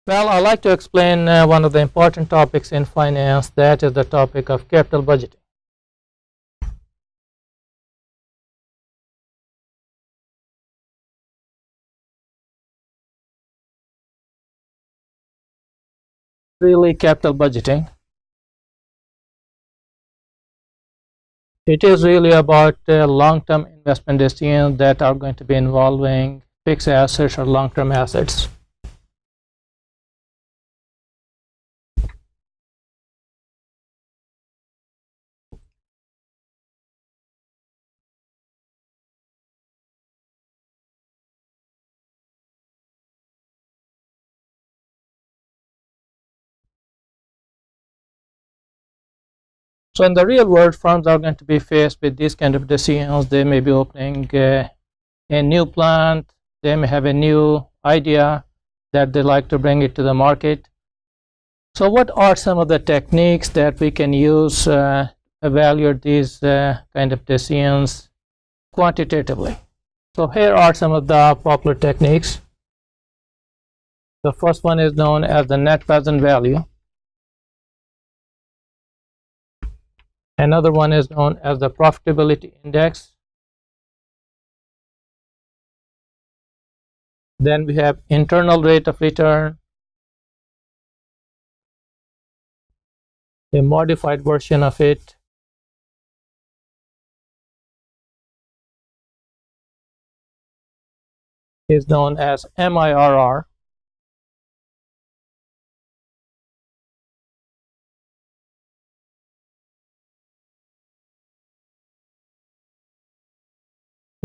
Well, I like to explain one of the important topics in finance, that is the topic of capital budgeting. Really, capital budgeting. It is really about long-term investment decisions that are going to be involving fixed assets or long-term assets. So in the real world, firms are going to be faced with these kind of decisions. They may be opening a new plant. They may have a new idea that they like to bring it to the market. So what are some of the techniques that we can use evaluate these kind of decisions quantitatively? So here are some of the popular techniques. The first one is known as the net present value. Another one is known as the profitability index. Then we have internal rate of return. A modified version of it is known as MIRR.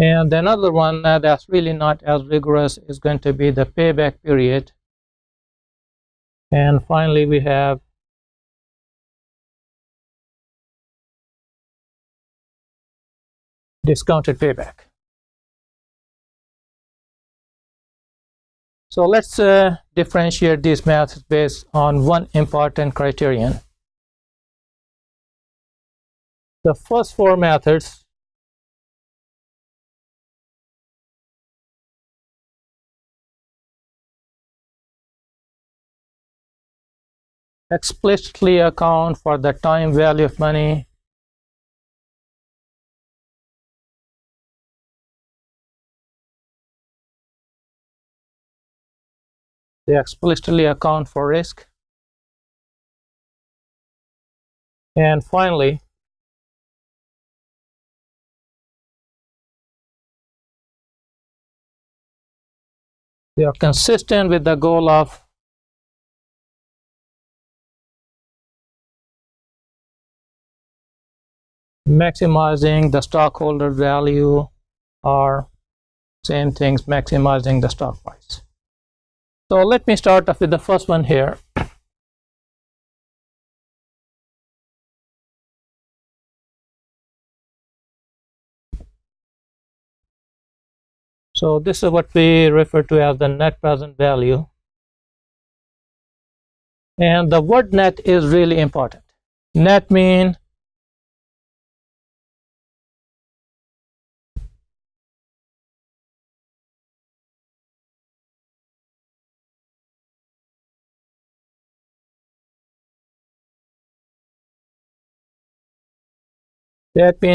And another one that's really not as rigorous is going to be the payback period. And finally, we have discounted payback. So let's differentiate these methods based on one important criterion. The first four methods explicitly account for the time value of money, they explicitly account for risk, and finally, they are consistent with the goal of maximizing the stockholder value, or same things, maximizing the stock price. So let me start off with the first one here. So this is what we refer to as the net present value. And the word net is really important. Net means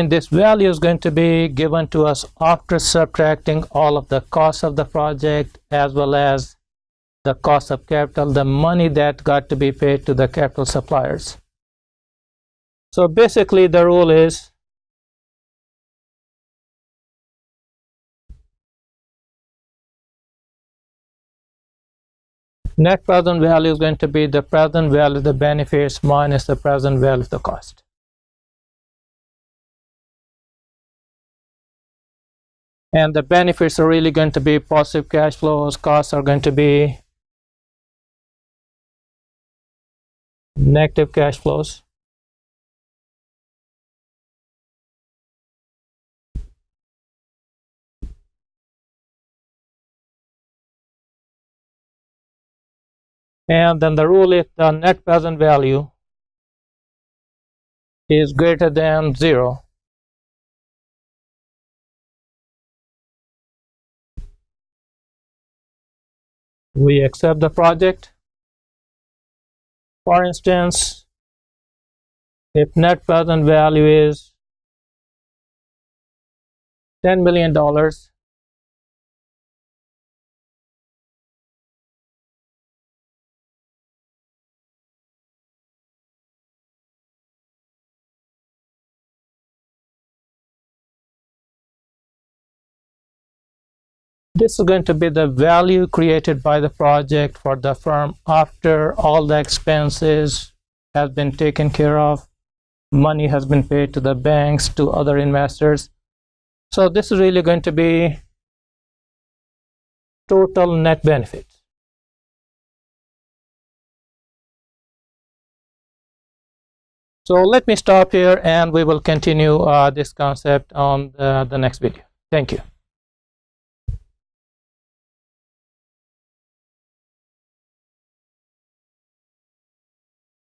this value is going to be given to us after subtracting all of the costs of the project as well as the cost of capital, the money that got to be paid to the capital suppliers. So basically the rule is net present value is going to be the present value of the benefits minus the present value of the cost. And the benefits are really going to be positive cash flows, costs are going to be negative cash flows. And then the rule is the net present value is greater than 0. We accept the project, For instance, if net present value is $10 million, this is going to be the value created by the project for the firm after all the expenses have been taken care of, money has been paid to the banks, to other investors. So this is really going to be total net benefit. So let me stop here and we will continue this concept on the next video. Thank you.